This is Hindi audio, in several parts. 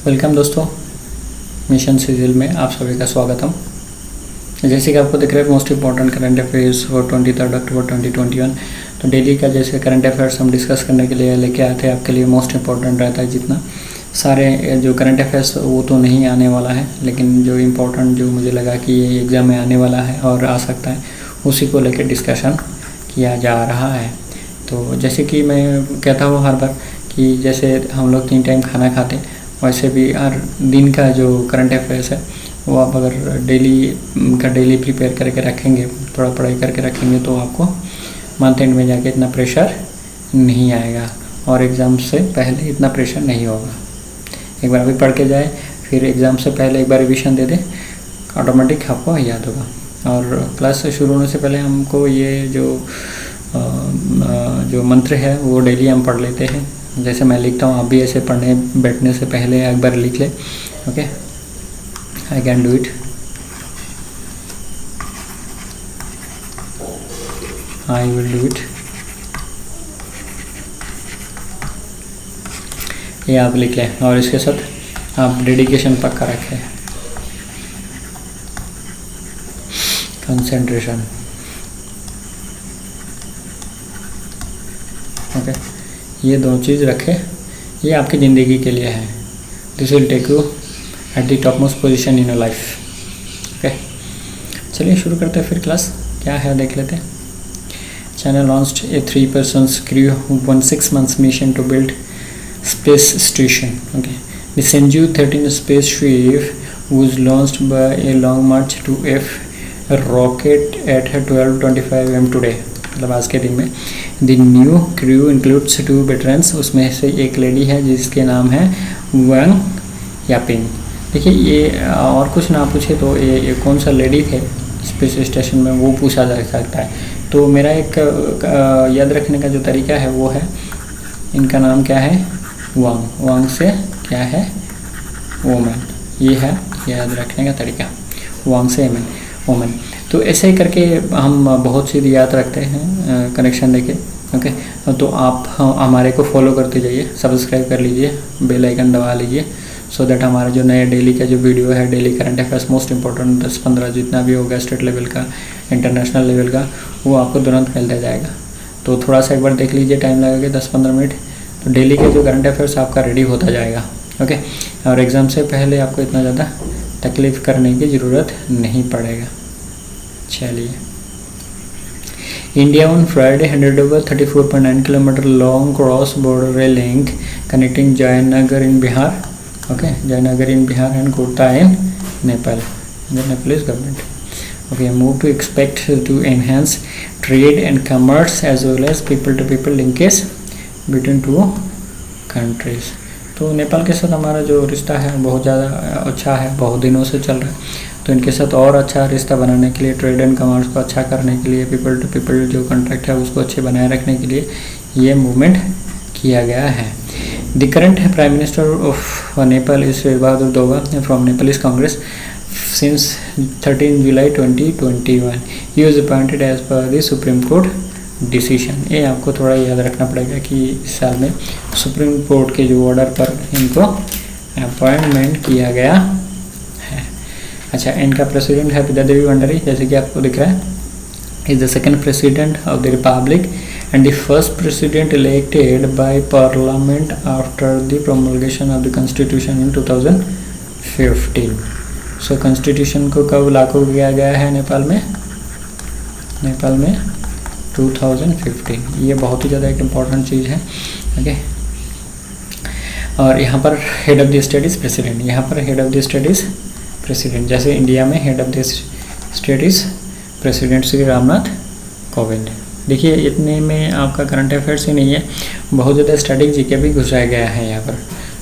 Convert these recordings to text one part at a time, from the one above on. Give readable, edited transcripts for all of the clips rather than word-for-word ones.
वेलकम दोस्तों, मिशन सीरियल में आप सभी का स्वागतम। जैसे कि आपको दिख रहा है most important current affairs for 23 अक्टूबर 2021। तो डेली का जैसे करंट अफेयर्स हम डिस्कस करने के लिए लेके आते हैं, आपके लिए मोस्ट इंपॉर्टेंट रहता है। जितना सारे जो करंट अफेयर्स वो तो नहीं आने वाला है, लेकिन जो इम्पोर्टेंट जो मुझे लगा कि ये एग्ज़ाम में आने वाला है और आ सकता है, उसी को लेकर डिस्कशन किया जा रहा है। तो जैसे कि मैं कहता हूँ हर बार कि जैसे हम लोग 3 टाइम खाना खाते, वैसे भी हर दिन का जो करंट अफेयर्स है वो आप अगर डेली प्रिपेयर करके रखेंगे, थोड़ा पढ़ाई करके रखेंगे, तो आपको मंथ एंड में जाके इतना प्रेशर नहीं आएगा और एग्ज़ाम से पहले इतना प्रेशर नहीं होगा। एक बार अभी पढ़ के जाए, फिर एग्ज़ाम से पहले एक बार रिविज़न दे दे, ऑटोमेटिक आपको याद होगा। और प्लस शुरू होने से पहले हमको ये जो मंत्र है वो डेली हम पढ़ लेते हैं। जैसे मैं लिखता हूँ, आप भी ऐसे पढ़ने बैठने से पहले एक बार लिख ले। Okay, I can do it, I will do it. ये आप लिख लें और इसके साथ आप डेडिकेशन पक्का रखें, कंसंट्रेशन। ओके, ये 2 चीज़ रखें, ये आपकी ज़िंदगी के लिए है। This will take you at the top most position in your life. Okay, चलिए शुरू करते हैं फिर क्लास। क्या है देख लेते हैं। China launched a 3-person crew who won 6 months mission to build space station. Okay, the Shenzhou 13 spaceship was launched by a Long March 2F rocket at 12:25 am today. मतलब आज के दिन में the new crew includes 2 veterans. उसमें से एक लेडी है जिसके नाम है वांग यापिंग। देखिए, ये और कुछ ना पूछे तो ये कौन सा लेडी थे स्पेस स्टेशन में, वो पूछा जा सकता है। तो मेरा एक याद रखने का जो तरीका है वो है, इनका नाम क्या है, वांग। वांग से क्या है, वोमन। ये है याद रखने का तरीका, वांग से वोमन। तो ऐसे ही करके हम बहुत सी याद रखते हैं कनेक्शन लेके। ओके, तो आप हमारे को फॉलो करते जाइए, सब्सक्राइब कर लीजिए, बेल आइकन दबा लीजिए, सो दैट हमारे जो नए डेली का जो वीडियो है, daily current affairs most important 10-15 जितना भी होगा, स्टेट लेवल का, इंटरनेशनल लेवल का, वो आपको तुरंत मिलता जाएगा। तो थोड़ा सा एक बार देख लीजिए, टाइम लगेगा 10-15 मिनट, तो डेली के जो करंट अफेयर्स आपका रेडी होता जाएगा। ओके, और एग्ज़ाम से पहले आपको इतना ज़्यादा तकलीफ़ करने की ज़रूरत नहीं पड़ेगा। चलिए, India on Friday handed over 34.9 km long cross border rail link connecting Jayanagar in Bihar, okay, Jayanagar in Bihar and Kota in Nepal, the Nepalese government. Okay, move to expect to enhance trade and commerce as well as people to people linkage between 2 countries. तो नेपाल के साथ हमारा जो रिश्ता है बहुत ज़्यादा अच्छा है, बहुत दिनों से चल रहा है। तो इनके साथ और अच्छा रिश्ता बनाने के लिए, ट्रेड एंड कमर्स को अच्छा करने के लिए, पीपल टू पीपल जो कॉन्ट्रैक्ट है उसको अच्छे बनाए रखने के लिए ये मूवमेंट किया गया है। The current prime minister of Nepal is Sher Bahadur Deuba from Nepalese Congress since 13 July 2021। He was appointed as per the supreme court decision. ये आपको थोड़ा याद रखना पड़ेगा कि इस साल में सुप्रीम कोर्ट के जो ऑर्डर पर इनको अपॉइंटमेंट किया गया है। अच्छा, इनका प्रेसिडेंट है विद्या देवी भंडारी, जैसे कि आपको दिख रहा है। Is the second president of the republic and the first president elected by parliament after the promulgation of the constitution in 2015। So constitution को कब लागू किया गया है नेपाल में 2015। ये बहुत ही ज़्यादा एक इम्पॉर्टेंट चीज़ है। ओके, और यहाँ पर head of the state is president, यहाँ पर head of the state is president. जैसे इंडिया में head of the state is president Shri Ramnath Kovind. देखिए, इतने में आपका करंट अफेयर्स ही नहीं है, बहुत ज़्यादा स्टैटिक जीके भी घुसाया गया है यहाँ पर,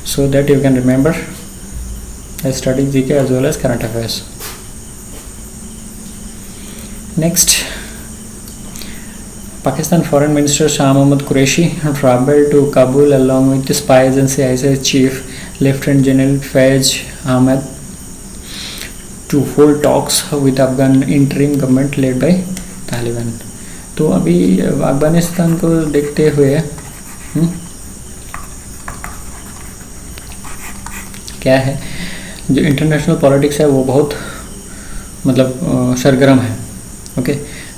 so that you can remember static GK as well as current affairs. Next, Pakistan Foreign Minister Shah Mahmood Qureshi traveled to Kabul along with the spy agency ISI chief Lieutenant General Faiz Ahmed to hold talks with Afghan interim government led by Taliban। तो अभी अफगानिस्तान को देखते हुए क्या है, जो इंटरनेशनल पॉलिटिक्स है वो बहुत मतलब सरगर्म है। ओके,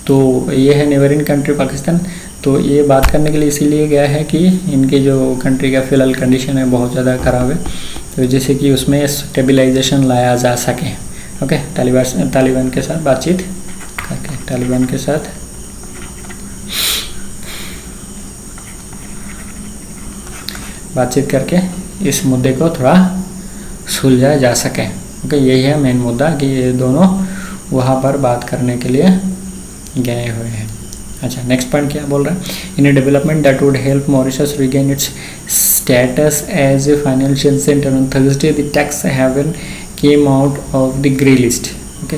तो ये है नेबरिंग कंट्री पाकिस्तान। तो ये बात करने के लिए इसीलिए गया है कि इनकी जो कंट्री का फिलहाल कंडीशन है बहुत ज़्यादा ख़राब है, तो जैसे कि उसमें स्टेबलाइजेशन लाया जा सके। ओके, तालिबान के साथ बातचीत करके, तालिबान के साथ बातचीत करके इस मुद्दे को थोड़ा सुलझाया जा सके। ओके, यही है मेन मुद्दा कि ये दोनों वहाँ पर बात करने के लिए गए हुए हैं। अच्छा, नेक्स्ट पॉइंट क्या बोल रहा है, in a development that would help Mauritius regain its status as a financial centre on Thursday the tax haven came out of the grey list. Okay,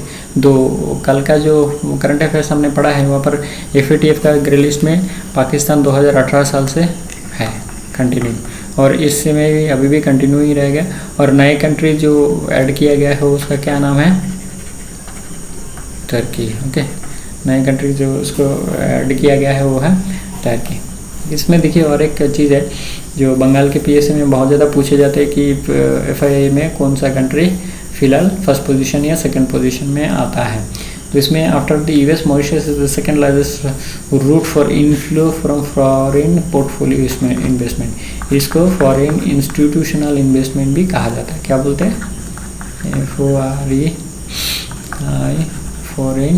कल का जो करंट अफेयर्स हमने पढ़ा है वहाँ पर FATF का ग्रे लिस्ट में पाकिस्तान 2018 साल से है कंटिन्यू, और इसमें भी अभी भी कंटिन्यू ही रहेगा। और नए कंट्री जो ऐड किया गया है उसका क्या नाम है, टर्की। ओके, नए कंट्री जो उसको ऐड किया गया है वो है टर्की। इसमें देखिए और एक चीज़ है जो बंगाल के PSA में बहुत ज़्यादा पूछे जाते हैं कि FII में कौन सा कंट्री फिलहाल फर्स्ट पोजीशन या सेकंड पोजीशन में आता है। तो इसमें after the US Mauritius is the second largest route for inflow from foreign portfolio investment. इसको फॉरेन इंस्टीट्यूशनल इन्वेस्टमेंट भी कहा जाता है। क्या बोलते हैं, FOREI, foreign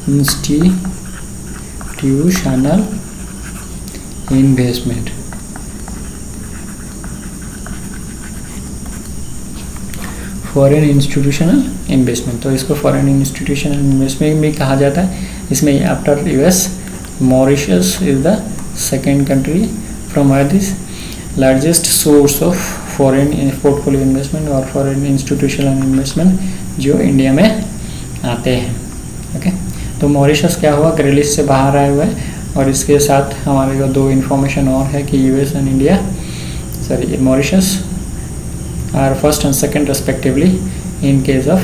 institutional investment. Foreign institutional investment, तो इसको फॉरेन इंस्टीट्यूशनल इन्वेस्टमेंट भी कहा जाता है। इसमें after US Mauritius is the second country from this largest source of foreign portfolio investment और फॉरेन इंस्टीट्यूशनल इन्वेस्टमेंट जो इंडिया में आते हैं। ओके, तो मॉरिशस क्या हुआ, ग्रे लिस्ट से बाहर आए हुए हैं। और इसके साथ हमारे को दो इन्फॉर्मेशन और है कि US and India, sorry Mauritius are first and second respectively in case of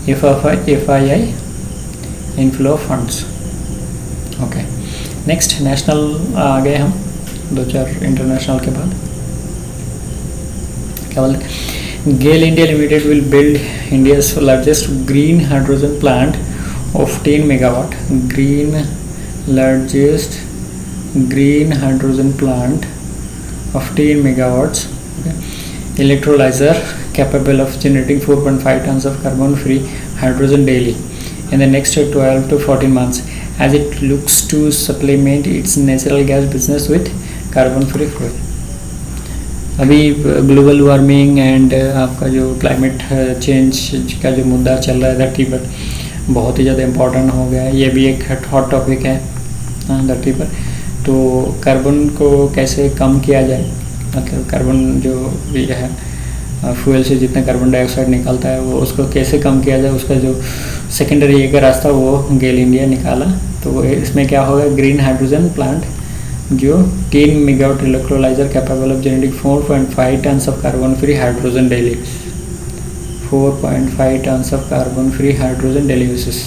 FII inflow funds. Okay, next national आ गए हम, दो चार इंटरनेशनल के बाद। क्या बोलते हैं, GAIL India Limited will build India's largest green hydrogen plant of 10 megawatt. Largest green hydrogen plant of 10 megawatts, electrolyzer capable of generating 4.5 tons of carbon-free hydrogen daily in the next 12 to 14 months, as it looks to supplement its natural gas business with carbon-free fuel. अभी ग्लोबल वार्मिंग एंड आपका जो क्लाइमेट चेंज का जो मुद्दा चल रहा है धरती पर बहुत ही ज़्यादा इम्पोर्टेंट हो गया है। ये भी एक हॉट टॉपिक है धरती पर। तो कार्बन को कैसे कम किया जाए, मतलब कार्बन जो भी है फ्यूल से जितना कार्बन डाइऑक्साइड निकलता है वो उसको कैसे कम किया जाए, उसका जो सेकेंडरी एक रास्ता वो गेल इंडिया निकाला। तो इसमें क्या होगा, ग्रीन हाइड्रोजन प्लांट जो 10 megawatt electrolyser capable of generating 4.5 tons of carbon free hydrogen daily, 4.5 tons of carbon free hydrogen daily basis.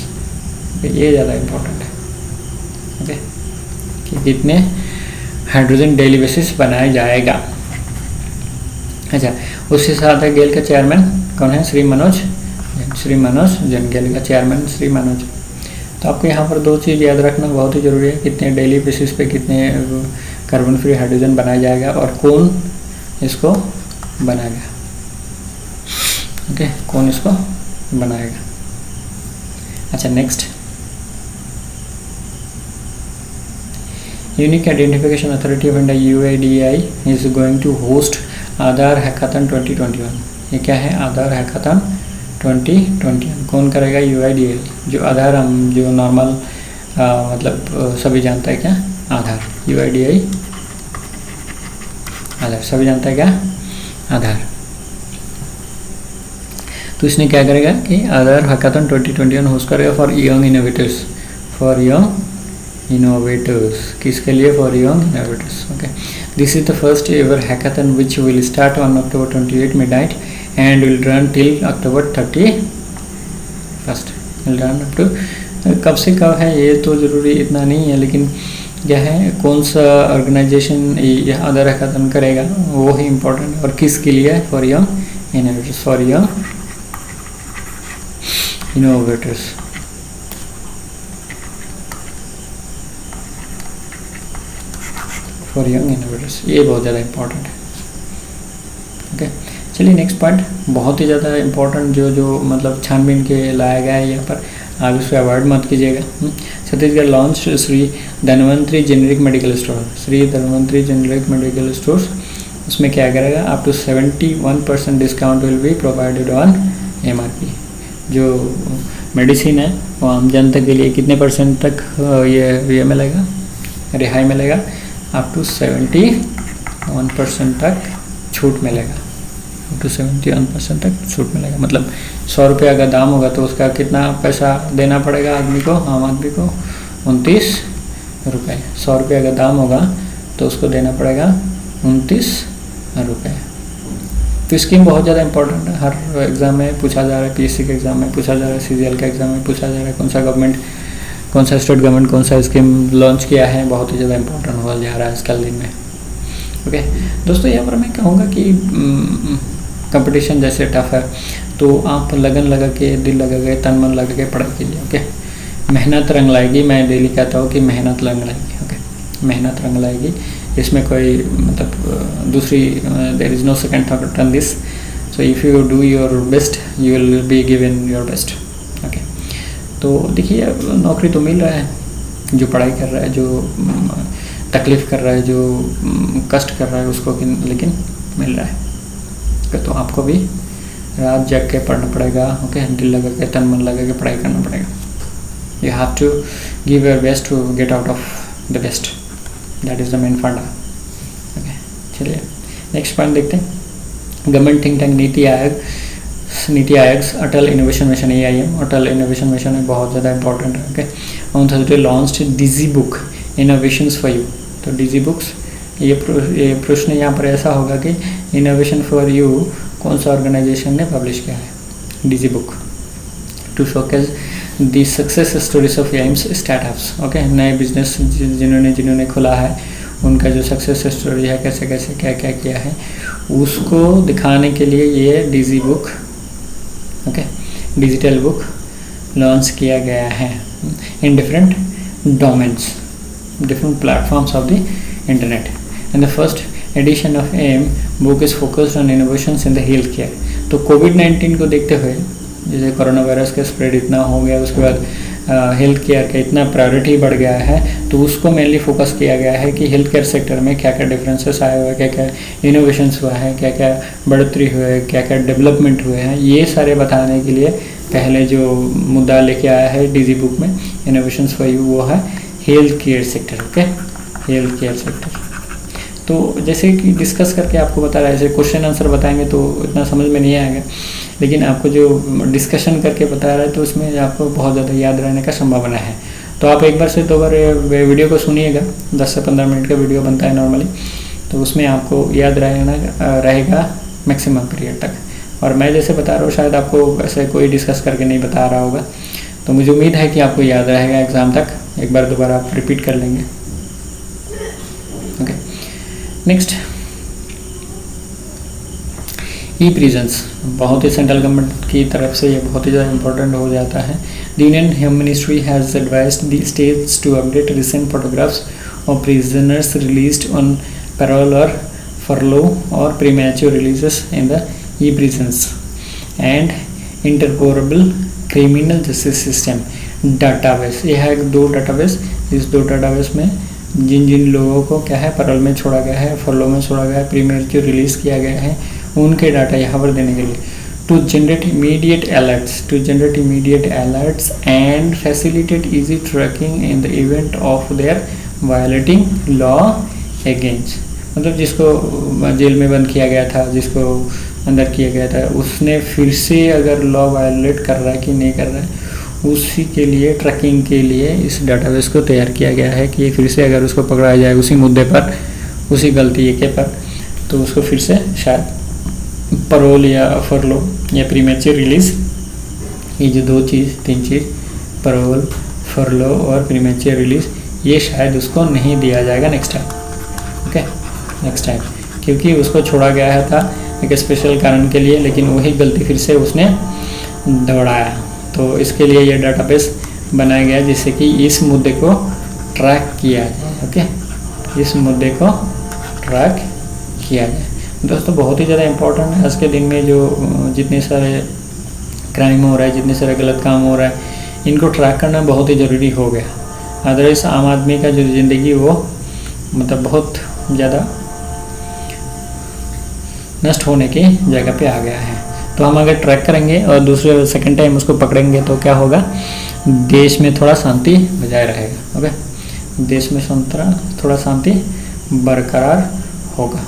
ये ज़्यादा इम्पोर्टेंट है। ओके, कि कितने हाइड्रोजन डेली बेसिस बनाया जाएगा। अच्छा, उसके साथ है गेल का चेयरमैन कौन है, श्री मनोज जैन, गेल का चेयरमैन श्री मनोज। तो आपको यहाँ पर दो चीज़ याद रखना बहुत ही ज़रूरी है, कितने डेली बेसिस पे कितने कार्बन फ्री हाइड्रोजन बनाया जाएगा और कौन इसको बनाएगा। ओके, कौन इसको बनाएगा। अच्छा, next, Unique Identification Authority of India UIDAI is going to host Aadhaar hackathon 2021। ये क्या है, आधार हैकाथन 2021 कौन करेगा, UIDAI। जो आधार हम जो नॉर्मल मतलब सभी जानता है क्या, आधार, UIDAI आधार सभी जानता है क्या, आधार। तो इसने क्या करेगा कि आधार हैकाथन 2021 होस्ट करेगा फॉर यंग इनोवेटर्स, किसके लिए, for young innovators. Okay, this is the first ever hackathon which will start on October 28 midnight and will run till October 31st। will run up to, कब से कब है ये तो ज़रूरी इतना नहीं है, लेकिन क्या है, कौन सा ऑर्गेनाइजेशन ये अदर हैकाथन करेगा वो ही इम्पोर्टेंट है, और किसके लिए, for young innovators, for young innovators. For young innovators, ये बहुत ज़्यादा इम्पोर्टेंट है। ओके, चलिए नेक्स्ट पॉइंट, बहुत ही ज़्यादा इम्पोर्टेंट जो मतलब छानबीन के लाया गया है यहाँ पर, आप इसको अवॉइड मत कीजिएगा। Chhattisgarh launch Shri Dhanvantari generic medical store, Shri Dhanvantari generic medical stores, उसमें क्या करेगा, up to 71% discount will be provided on MRP। जो मेडिसिन है वो आम जनता के लिए कितने % तक ये मिलेगा, रिहाई मिलेगा, अप टू 71% तक छूट मिलेगा, अप टू 71% तक छूट मिलेगा। मतलब 100 रुपये अगर दाम होगा तो उसका कितना पैसा देना पड़ेगा आदमी को, आम आदमी को 29 रुपये। 100 रुपये अगर दाम होगा तो उसको देना पड़ेगा 29 रुपये। तो स्कीम बहुत ज़्यादा इंपॉर्टेंट है, हर एग्ज़ाम में पूछा जा रहा है, PSC के एग्ज़ाम में पूछा जा रहा है, CGL के एग्ज़ाम में पूछा जा रहा है, कौन सा गवर्नमेंट, कौन सा स्टेट गवर्नमेंट कौन सा स्कीम लॉन्च किया है, बहुत ही ज़्यादा इंपॉर्टेंट हो जा रहा है आजकल दिन में। ओके दोस्तों, यहाँ पर मैं कहूँगा कि कंपटीशन जैसे टफ है तो आप लगन लगा के, दिल लगा के, तन मन लगा के पढ़ाई कीजिए। ओके, मेहनत रंग लाएगी, मैं डेली कहता हूँ कि मेहनत रंग लाएगी। ओके, मेहनत रंग लाएगी, इसमें कोई मतलब दूसरी there is no second thought on this. So if you do your best you will be given your best. Okay, तो देखिए नौकरी तो मिल रहा है, जो पढ़ाई कर रहा है, जो तकलीफ़ कर रहा है, जो कष्ट कर रहा है उसको, लेकिन मिल रहा है। तो आपको भी रात जग के पढ़ना पड़ेगा। ओके, दिल लगा के, तन मन लगा के पढ़ाई करना पड़ेगा। You have to give your best to get out of the best, that is the main funda. Okay, चलिए नेक्स्ट पॉइंट देखते हैं। Government think tank Niti Aayog Atal innovation mission, AIM Atal innovation mission है, बहुत ज़्यादा इंपॉर्टेंट है। Okay, on Thursday launched digi book innovations for you. तो डिजी बुक्स, ये प्रश्न यहाँ पर ऐसा होगा कि इनोवेशन फॉर यू कौन सा ऑर्गेनाइजेशन ने पब्लिश किया है। Digi book to showcase the success stories of AIM's startups. Okay, नए बिजनेस जिन्होंने खुला है उनका जो सक्सेस स्टोरी है, कैसे कैसे क्या क्या किया है, उसको दिखाने के लिए ये digi book, okay, digital book launch किया गया है in different domains, different platforms of the internet, and the first edition of AIM book is focused on innovations in the healthcare। तो कोविड-19 को देखते हुए, जैसे कोरोना वायरस का स्प्रेड इतना हो गया, उसके बाद हेल्थ केयर का इतना प्रायोरिटी बढ़ गया है, तो उसको मेनली फोकस किया गया है कि हेल्थ केयर सेक्टर में क्या क्या डिफरेंसेस आए हुए हैं, क्या क्या इनोवेशंस हुआ है, क्या क्या बढ़ोतरी हुए है, क्या क्या डेवलपमेंट हुए हैं, ये सारे बताने के लिए पहले जो मुद्दा लेके आया है डिजी बुक में इनोवेशंस फॉर यू, वो है health care sector. Okay, health care sector. तो जैसे कि डिस्कस करके आपको बता रहा है, ऐसे क्वेश्चन आंसर बताएंगे तो इतना समझ में नहीं आएगा, लेकिन आपको जो डिस्कशन करके बता रहा है तो उसमें आपको बहुत ज़्यादा याद रहने का संभावना है। तो आप एक बार से 2 बार वीडियो को सुनिएगा, 10 से 15 मिनट का वीडियो बनता है नॉर्मली, तो उसमें आपको याद रहेगा मैक्सिमम पीरियड तक। और मैं जैसे बता रहा हूँ शायद आपको ऐसे कोई डिस्कस करके नहीं बता रहा होगा, तो मुझे उम्मीद है कि आपको याद रहेगा एग्ज़ाम तक, एक बार 2 बार आप रिपीट कर लेंगे। ओके, नेक्स्ट ई प्रिजन्स, बहुत ही सेंट्रल गवर्नमेंट की तरफ से ये बहुत ही ज़्यादा इंपॉर्टेंट हो जाता है। The Indian home ministry has advised the states to update recent photographs of prisoners released on parole और फरलो और premature releases in the e prisons and interoperable criminal justice system database. यह है 2 डाटाबेस, इस 2 डाटाबेस में जिन जिन लोगों को क्या है पैरोल में छोड़ा गया है, फरलो में छोड़ा गया है, प्रीमैच्योर रिलीज़ किया गया है, उनके डाटा यहाँ पर देने के लिए to generate immediate alerts and facilitate easy tracking in the event of their violating law against. मतलब जिसको जेल में बंद किया गया था, जिसको अंदर किया गया था, उसने फिर से अगर लॉ वायलेट कर रहा है कि नहीं कर रहा है, उसी के लिए ट्रैकिंग के लिए इस डाटाबेस को तैयार किया गया है कि फिर से अगर उसको पकड़ा जाए उसी मुद्दे पर, उसी गलती के पर, तो उसको फिर से शायद परोल या फरलो या प्रीमैच्योर रिलीज़, ये जो 3 चीज़, परोल, फरलो और प्रीमैच्योर रिलीज़, ये शायद उसको नहीं दिया जाएगा next time. Okay, next time, क्योंकि उसको छोड़ा गया है था एक स्पेशल कारण के लिए, लेकिन वही गलती फिर से उसने दोहराया। तो इसके लिए ये डाटाबेस बनाया गया जिससे कि इस मुद्दे को ट्रैक किया जाए। ओके, इस मुद्दे को ट्रैक किया जाए। दोस्तों बहुत ही ज़्यादा इम्पोर्टेंट है आज के दिन में, जो जितने सारे क्राइम हो रहा है, जितने सारे गलत काम हो रहा है, इनको ट्रैक करना बहुत ही ज़रूरी हो गया। अदरवाइज आम आदमी का जो ज़िंदगी वो मतलब बहुत ज़्यादा नष्ट होने की जगह पे आ गया है। तो हम अगर ट्रैक करेंगे और दूसरे सेकंड टाइम उसको पकड़ेंगे तो क्या होगा, देश में थोड़ा शांति बजाय रहेगा। ओके, देश में थोड़ा शांति बरकरार होगा।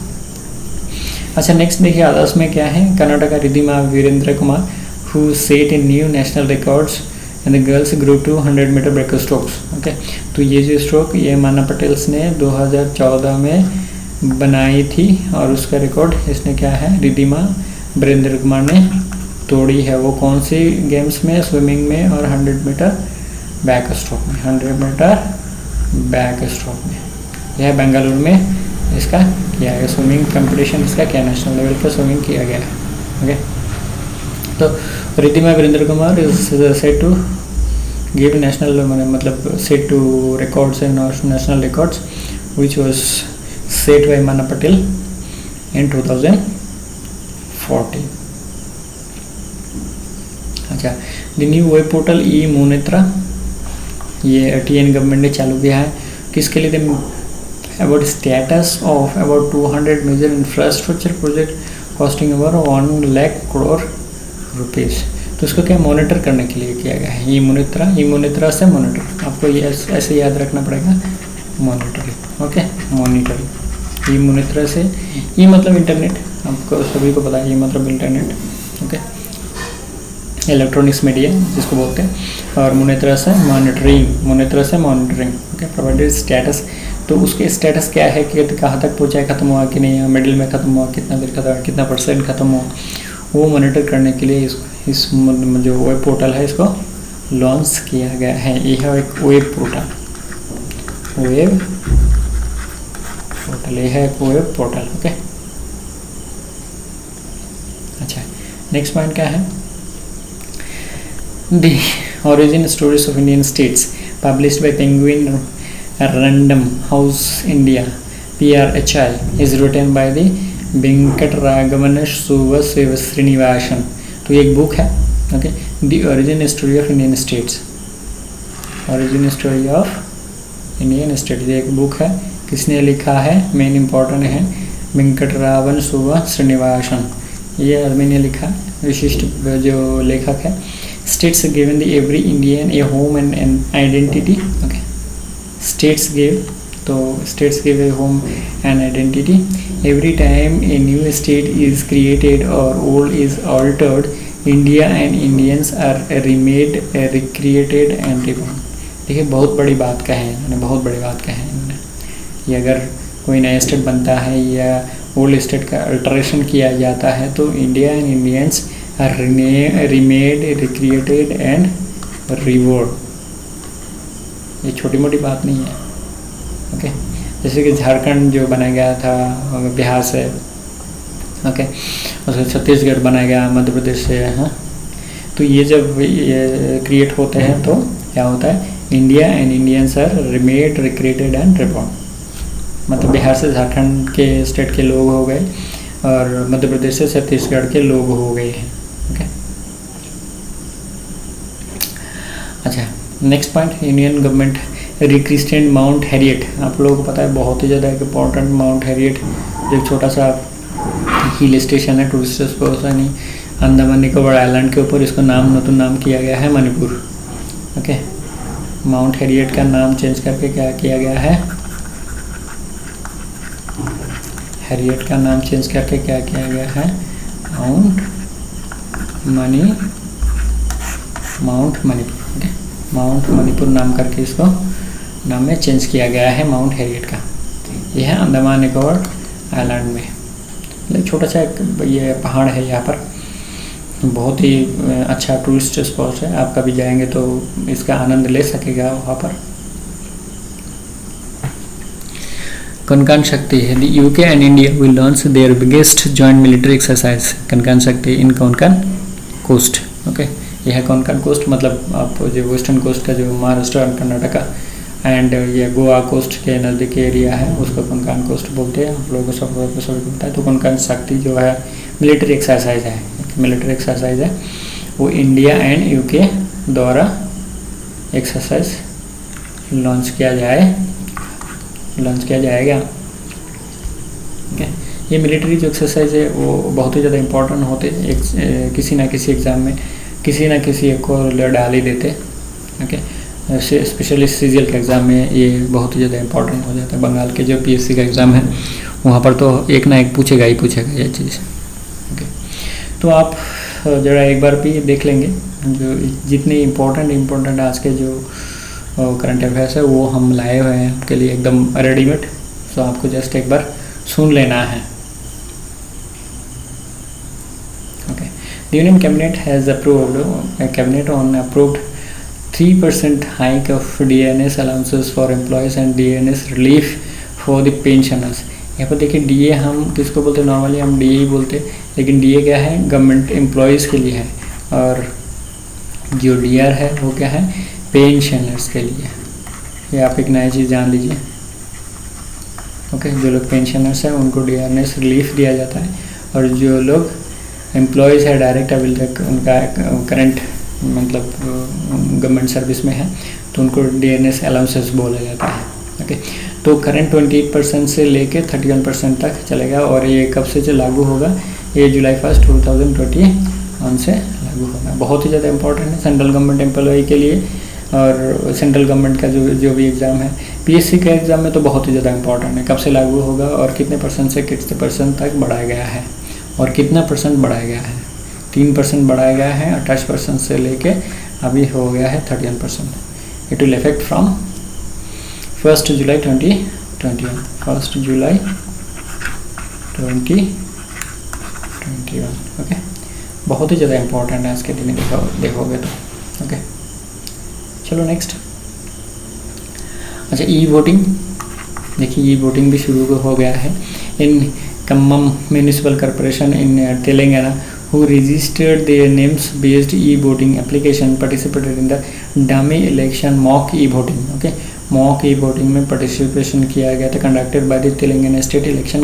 अच्छा, नेक्स्ट देखिए अदर्स में क्या है। Karnataka Riddhima Virendra Kumar who set in new national records and the girls group 200 metre breast strokes. Okay, तो ये जो स्ट्रोक ये माना पटेल्स ने 2014 में बनाई थी और उसका रिकॉर्ड इसने क्या है, रिद्धिमा वीरेंद्र कुमार ने तोड़ी है। वो कौन सी गेम्स में, स्विमिंग में और 100 मीटर बैक स्ट्रोक में, 100 मीटर बैक स्ट्रोक में। यह बेंगलुरु में इसका किया गया स्विमिंग कंपटीशन, इसका क्या नेशनल लेवल पर स्विमिंग किया गया है। ओके, तो Riddhima Virendra Kumar is set to give national मतलब set to records and national records which was set by Mana Patel in 2014। अच्छा, the new web portal e Munnetra, ये TN गवर्नमेंट ने चालू किया है। किसके लिए? About status of about 200 major infrastructure project costing over 1 lakh crore rupees. तो इसको क्या मॉनिटर करने के लिए किया गया है। ई मुनेत्रा से मॉनिटर, आपको ये ऐसे याद रखना पड़ेगा, मॉनिटरिंग। ओके, मॉनिटरिंग ई मुनेत्रा से, ई मतलब इंटरनेट, आपको सभी को पता है, ये मतलब इंटरनेट। ओके, इलेक्ट्रॉनिक्स मीडिया जिसको बोलते हैं, और मुनेत्रा से मॉनिटरिंग। ओके, प्रोवाइडेड स्टेटस, तो उसके स्टेटस क्या है कि कहाँ तक पहुँचा है, ख़त्म हुआ कि नहीं, मिडिल में ख़त्म हुआ, कितना देर खत्म, कितना % ख़त्म हुआ, वो मॉनिटर करने के लिए इस जो वेब पोर्टल है इसको लॉन्च किया गया है। ये है एक वेब पोर्टल, ये है एक वेब पोर्टल। ओके, अच्छा, नेक्स्ट पॉइंट क्या है, the origin stories of Indian states published by penguin random house India PRHI is written by the Venkataraghavan Srinivasan. तो ये एक बुक है। Okay, the origin story of Indian states, origin story of Indian state, ये एक बुक है। किसने लिखा है, मेन इम्पोर्टेंट है, वेंकटराघवन श्रीनिवासन, ये आदमी ने लिखा, विशिष्ट जो लेखक है। States given the every Indian A home and an identity. Okay, states give, तो states give a home and identity. Every time a new state is created or old is altered, India and Indians are remade, recreated and reborn. देखिए बहुत बड़ी बात का है, मैंने बहुत बड़ी बात का है इन्होंने, ये अगर कोई नया स्टेट बनता है या ओल्ड स्टेट का अल्टरेशन किया जाता है तो India and Indians are remade, recreated and reward. ये छोटी मोटी बात नहीं है। ओके, जैसे कि झारखंड जो बनाया गया था बिहार से, ओके, उसके छत्तीसगढ़ बनाया गया मध्य प्रदेश से, हाँ, तो ये जब ये क्रिएट होते हैं तो क्या होता है, India and Indians are remade, recreated and reborn. मतलब बिहार से झारखंड के स्टेट के लोग हो गए और मध्य प्रदेश से छत्तीसगढ़ के लोग हो गए हैं। ओके, अच्छा, next point, union government rechristened Mount Harriet. आप लोगों को पता है बहुत ही ज़्यादा इम्पोर्टेंट माउंट हैरियट, जो एक छोटा सा हिल स्टेशन है, टूरिस्ट स्पॉट है, नहीं, अंडमान निकोबार आइलैंड के ऊपर। इसको नतून नाम किया गया है मणिपुर। ओके, माउंट हैरियट का नाम चेंज करके क्या किया गया है, हैरियट का नाम चेंज करके क्या किया गया है, mount Manipur. Okay, mount Manipur नाम करके इसको नाम में चेंज किया गया है माउंट हैरियट का। यह है अंडमान निकोबार आइलैंड में, मतलब छोटा सा ये पहाड़ है, यहाँ पर बहुत ही अच्छा टूरिस्ट स्पॉट है। आप कभी जाएंगे तो इसका आनंद ले सकेगा वहाँ पर। कनकान शक्ति है, the UK and India will launch their biggest joint military exercise Konkan Shakti in Konkan coast. Okay, यह है कोंकण कोस्ट, मतलब आप जो वेस्टर्न कोस्ट का जो महाराष्ट्र और कर्नाटका एंड ये गोवा कोस्ट के नज़दीकी एरिया है उसको कोंकण कोस्ट बोलते हैं। आप लोगों को सब बोलता है। तो कोंकण शक्ति जो है मिलिट्री एक्सरसाइज है, मिलिट्री एक्सरसाइज है, वो इंडिया एंड यूके द्वारा एक्सरसाइज लॉन्च किया जाएगा। ओके, ये मिलिट्री जो एक्सरसाइज है वो बहुत ही ज़्यादा इम्पोर्टेंट होते किसी ना किसी एग्ज़ाम में किसी ना किसी एक को डाल ही देते। ओके, स्पेशली सीजीएल के एग्ज़ाम में ये बहुत ही ज़्यादा इम्पोर्टेंट हो जाता है। बंगाल के जो पीएससी का एग्ज़ाम है वहाँ पर तो एक ना एक पूछेगा ही ये चीज़। ओके, तो आप ज़रा एक बार भी देख लेंगे जो जितने इम्पोर्टेंट आज के जो करंट अफेयर्स है वो हम लाए हुए हैं आपके लिए एकदम रेडीमेड। सो आपको जस्ट एक बार सुन लेना है। Okay, the union cabinet has approved 3% hike of DNS allowances for employees and DNS relief for the pensioners। यहाँ पर देखिए DA हम किसको बोलते हैं, नॉर्मली हम DA ही बोलते हैं, लेकिन DA क्या है, गवर्नमेंट एम्प्लॉयज़ के लिए है, और जो DR है वो क्या है, पेंशनर्स के लिए। ये आप एक नई चीज़ जान लीजिए। ओके, जो लोग पेंशनर्स हैं उनको DNS रिलीफ दिया जाता है, और जो लोग एम्प्लॉयज़ है डायरेक्ट अभी तक उनका करंट मतलब गवर्नमेंट सर्विस में है तो उनको DNS अलाउंसेस बोला जाता है। ओके, तो करंट 28% से लेके 31% तक चलेगा, और ये कब से लागू होगा, ये जुलाई 1, 2021 से लागू होगा। बहुत ही ज़्यादा इंपॉर्टेंट है सेंट्रल गवर्नमेंट एम्प्लॉय के लिए, और सेंट्रल गवर्नमेंट का जो भी एग्ज़ाम है, PSC का एग्ज़ाम में तो बहुत ही ज़्यादा इंपॉर्टेंट है। कब से लागू होगा और कितने परसेंट से कितने परसेंट तक बढ़ाया गया है, और कितना परसेंट बढ़ाया गया है, 3% बढ़ाया गया है, 28% से लेके अभी हो गया है 31%। It will effect from 1 July 2021, 1 July 2021। Okay, बहुत ही ज़्यादा इंपॉर्टेंट है आज के दिन देखोगे तो। ओके, चलो नेक्स्ट। अच्छा, ई वोटिंग देखिए, ई वोटिंग भी शुरू हो गया है। In Khammam municipal corporation in Telangana who registered their names based e-voting application participated in the dummy election mock e-voting। okay, mock e-voting में participation किया गया था, conducted by the Telangana State Election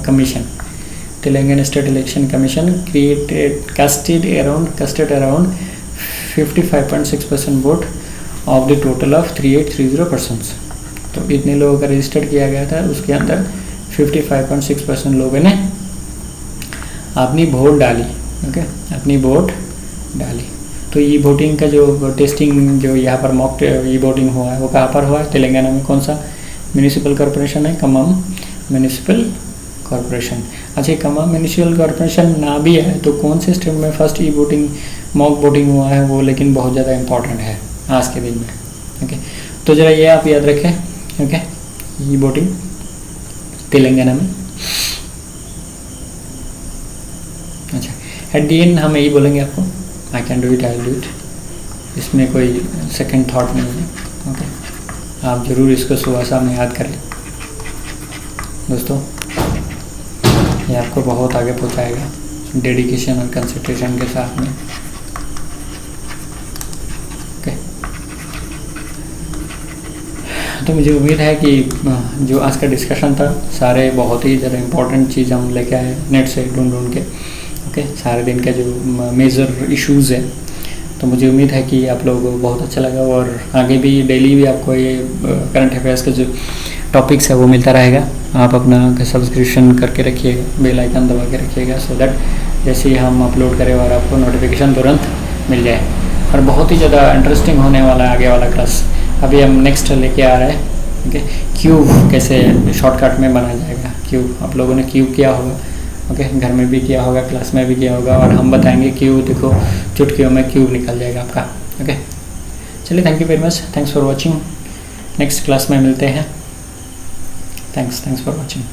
Commission। Telangana State Election Commission casted around 55.6% vote of the total of 3830 persons। तो इतने लोगों का रजिस्टर किया गया था, उसके अंदर 55.6% लोगों ने अपनी वोट डाली। ओके, अपनी वोट डाली। तो ई वोटिंग का जो टेस्टिंग जो यहाँ पर मॉक ई वोटिंग हुआ है वो कहाँ पर हुआ है, तेलंगाना में। कौन सा म्यूनिसिपल कॉर्पोरेशन है, खम्मम म्यूनिसिपल कॉर्पोरेशन। अच्छा, खम्मम म्यूनिसिपल कॉर्पोरेशन ना भी है तो कौन से स्टेट में first e voting mock voting हुआ है वो लेकिन बहुत ज़्यादा इंपॉर्टेंट है आज के दिन में। ओके, तो ज़रा ये आप याद रखें। ओके, ई वोटिंग तेलंगाना में। अच्छा, एट दी एंड हम यही बोलेंगे आपको, I can do it, I will do it. इसमें कोई सेकंड थॉट नहीं है। ओके, आप ज़रूर इसको सुबह शाम में याद करें दोस्तों, ये आपको बहुत आगे पहुंचाएगा डेडिकेशन और कंसंट्रेशन के साथ में। ओके, तो मुझे उम्मीद है कि जो आज का डिस्कशन था सारे बहुत ही ज़्यादा इम्पोर्टेंट चीज़ हम लेके आए नेट से ढूंढ के। ओके, सारे दिन का जो मेजर इश्यूज़ है, तो मुझे उम्मीद है कि आप लोगों को बहुत अच्छा लगा, और आगे भी डेली भी आपको ये करंट अफेयर्स का जो टॉपिक्स है वो मिलता रहेगा। आप अपना सब्सक्रिप्शन करके रखिएगा, बेल आइकन दबा के रखिएगा, सो दैट जैसे ही हम अपलोड करें और आपको नोटिफिकेशन तुरंत मिल जाए। और बहुत ही ज़्यादा इंटरेस्टिंग होने वाला है आगे वाला क्लास। अभी हम नेक्स्ट लेके आ रहे हैं। ओके, क्यूब कैसे शॉर्टकट में बनाया जाएगा। क्यूब आप लोगों ने क्यूब किया होगा, ओके, घर में भी किया होगा, क्लास में भी किया होगा, और हम बताएंगे क्यूब, देखो चुटकियों में क्यूब निकल जाएगा आपका। ओके, चलिए, thank you very much, thanks for watching. Next class में मिलते हैं। Thanks for watching.